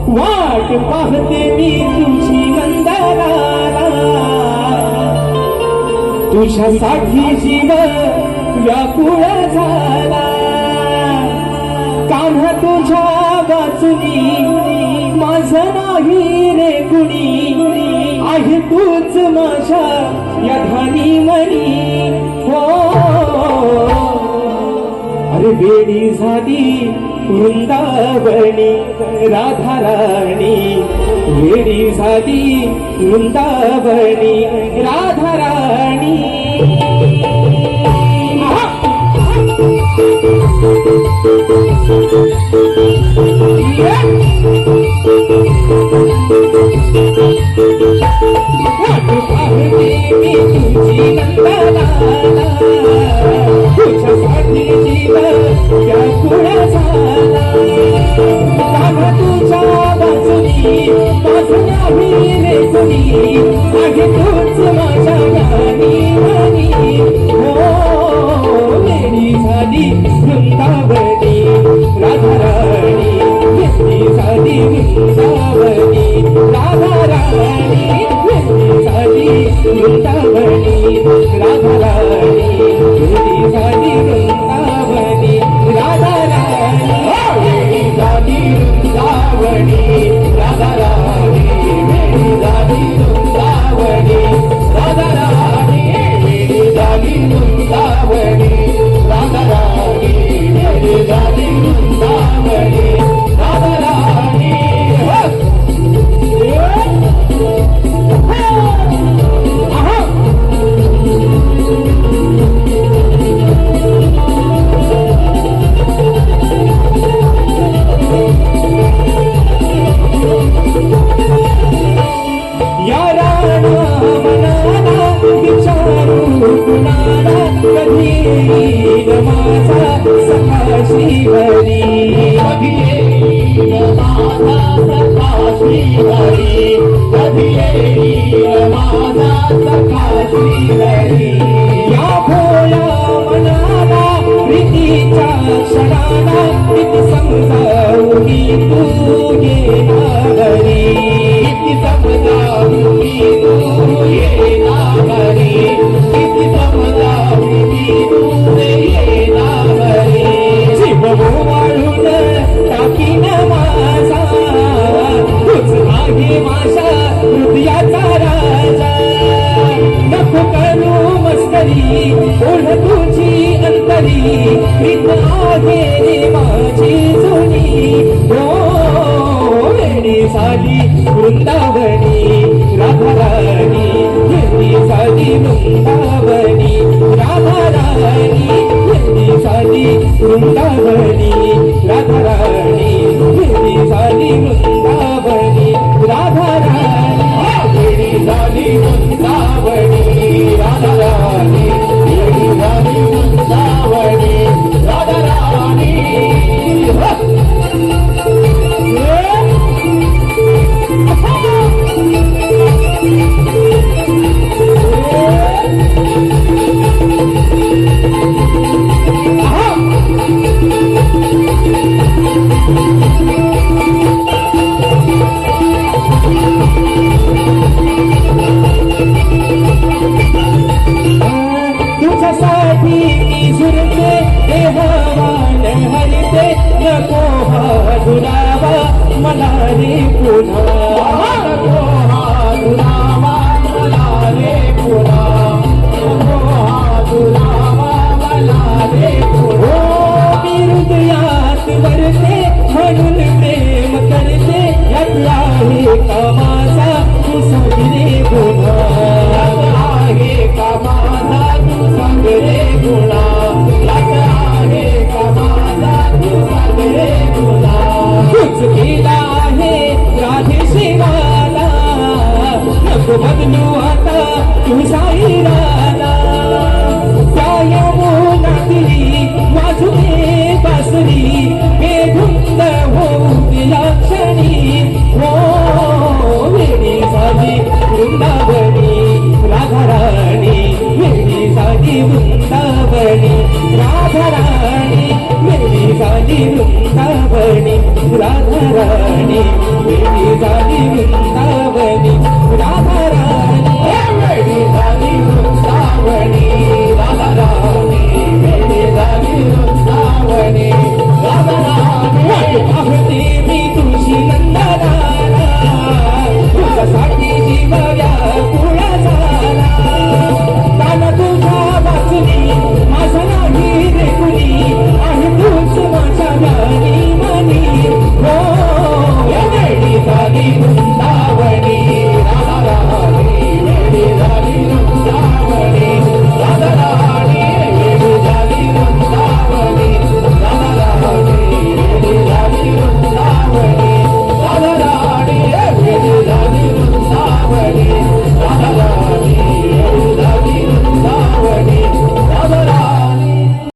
वाट पाहते मी तुझी नंदलाला, तुझ्यासाठी जीव व्याकुळ झाला. कान्हा तुझ्या वाचुनी माझं नाही रे कुणी, आहे तूच माझ्या या धानी मनी. हो अरे वेडी झाली वृंदावनी राधा राणी, वेडी झाली वृंदावनी राधा राणी. वाट पाहते मी तुझी नंदलाला, तुझ्यासाठी जीव व्याकुळ झाला. कान्हा तुझ्या बाजूनी माझं नाही रे कुणी, आहे तूच माझ्या गाणी मनी. हो वेडी झाली वृंदावनी राधा राणी, वेडी झाली वृंदावनी राधा राणी, वेडी झाली वृंदावनी राधा राणी, वेडी झाली वृंदावनी राधा राणी. वेडी झाली वृंदावनी राधा राणी, वेडी झाली वृंदावनी राधा राणी, वेडी झाली वृंदावनी राधा राणी, वेडी झाली वृंदावनी राधा राणी. या राणा मनाला विचारू कुणाला, कधी येईल माझा सखा श्रीहरी, कधी येईल माझा सखा श्रीहरी, कधी येईल माझा सखा श्रीहरी. या भोळ्या मनाला प्रीतीच्या क्षणाला किती समजावूनी तू येणार घरी, किती समजावूनी तू येणार घरी, किती समजावूनी तू येणार घरी. जीव वाळून टाकीन माझा, तूच आहे माझ्या हृदयाचा राजा. नको करू मस्करी ओढ तुझी अंतरी, प्रीत आहे रे माझी जुनी. हो वेडी झाली वृंदावनी राधा राणी, वेडी झाली वृंदावनी राधा राणी, वेडी झाली वृंदावनी राधा राणी, वेडी झाली वृंदावनी राधा राणी. वेडी झाली वृंदावनी राधा राणी, वेडी झाली वृंदावनी राधा राणी. तुझ्यासाठी मी झुरते देहवान हरते, नको हा दुरावा मला रे पुन्हा, नको हा दुरावा मला रे पुन्हा, नको हा दुरावा मला रे पुन्हा. मी हृदयात वरते म्हणून